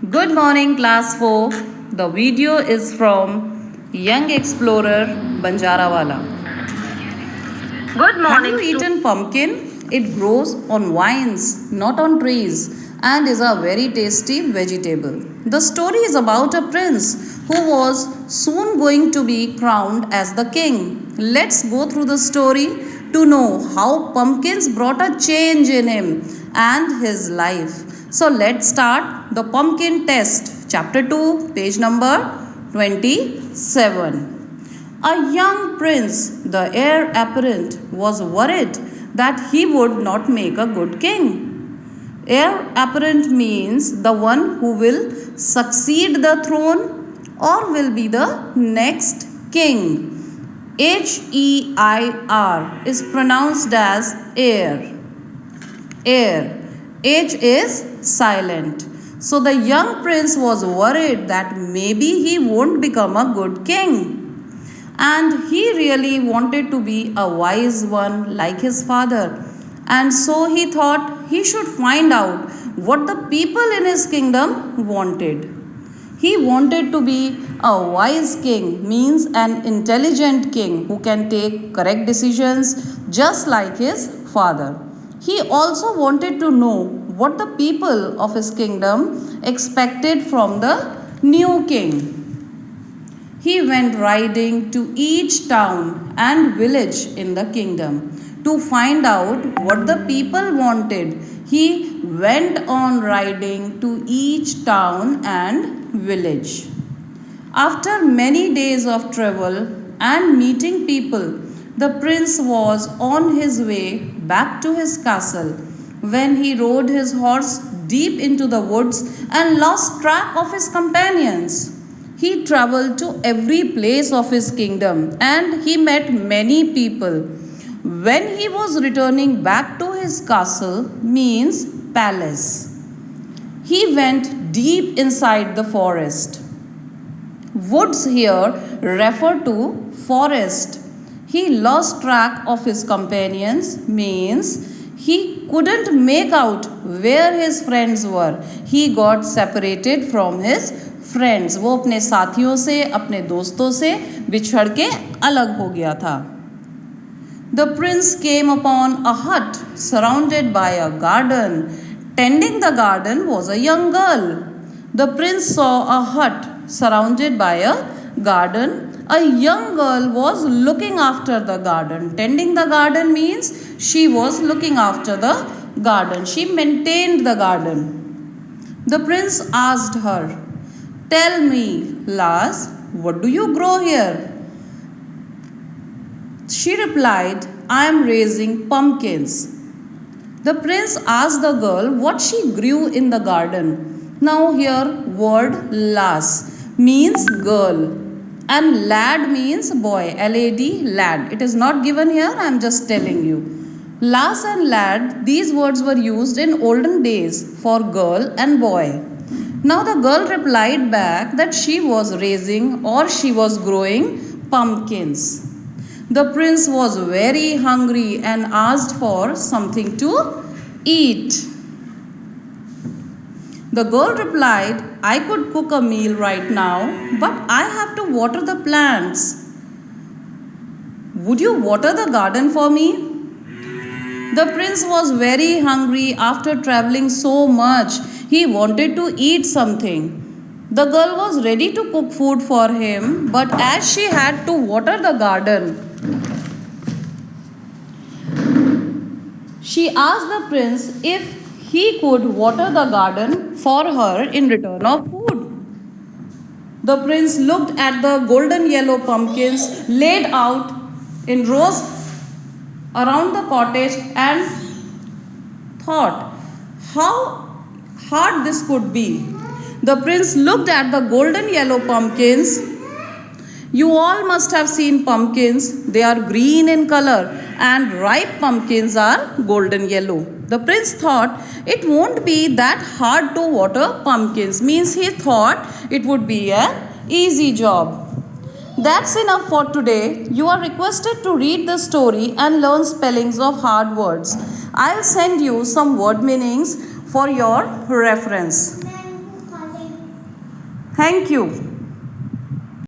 Good morning, class 4. The video is from Young Explorer Banjarawala. Good Have morning, you eaten pumpkin? It grows on vines, not on trees, and is a very tasty vegetable. The story is about a prince who was soon going to be crowned as the king. Let's go through the story to know how pumpkins brought a change in him and his life. So let's start the pumpkin test, chapter 2, page number 27. A young prince, the heir apparent, was worried that he would not make a good king. Heir apparent means the one who will succeed the throne or will be the next king. Heir is pronounced as heir. Heir. H is silent. So the young prince was worried that maybe he won't become a good king. And he really wanted to be a wise one like his father. And so he thought he should find out what the people in his kingdom wanted. He wanted to be a wise king, means an intelligent king who can take correct decisions just like his father. He also wanted to know what the people of his kingdom expected from the new king. He went riding to each town and village in the kingdom to find out what the people wanted. He went on riding to each town and village. After many days of travel and meeting people, the prince was on his way back to his castle when he rode his horse deep into the woods and lost track of his companions. He traveled to every place of his kingdom and he met many people. When he was returning back to his castle, means palace, he went deep inside the forest. Woods here refer to forest. He lost track of his companions, means he couldn't make out where his friends were. He got separated from his friends, वो अपने साथियों से, अपने दोस्तों से बिछड़ के अलग हो गया था. The prince came upon a hut surrounded by a garden. Tending the garden was a young girl. The prince saw a hut surrounded by a garden. A young girl was looking after the garden. Tending the garden means she was looking after the garden. She maintained the garden. The prince asked her, "Tell me, lass, what do you grow here?" She replied, "I am raising pumpkins." The prince asked the girl what she grew in the garden. Now here word lass means girl and lad means boy, L-A-D, lad. It is not given here, I am just telling you. Lass and lad, these words were used in olden days for girl and boy. Now the girl replied back that she was raising or she was growing pumpkins. The prince was very hungry and asked for something to eat. The girl replied, "I could cook a meal right now, but I have to water the plants. Would you water the garden for me?" The prince was very hungry after traveling so much. He wanted to eat something. The girl was ready to cook food for him, but as she had to water the garden, she asked the prince if he could water the garden for her in return of food. The prince looked at the golden yellow pumpkins laid out in rows around the cottage and thought how hard this could be. The prince looked at the golden yellow pumpkins. You all must have seen pumpkins. They are green in color and ripe pumpkins are golden yellow. The prince thought it won't be that hard to water pumpkins, means he thought it would be an easy job. That's enough for today. You are requested to read the story and learn spellings of hard words. I'll send you some word meanings for your reference. Thank you.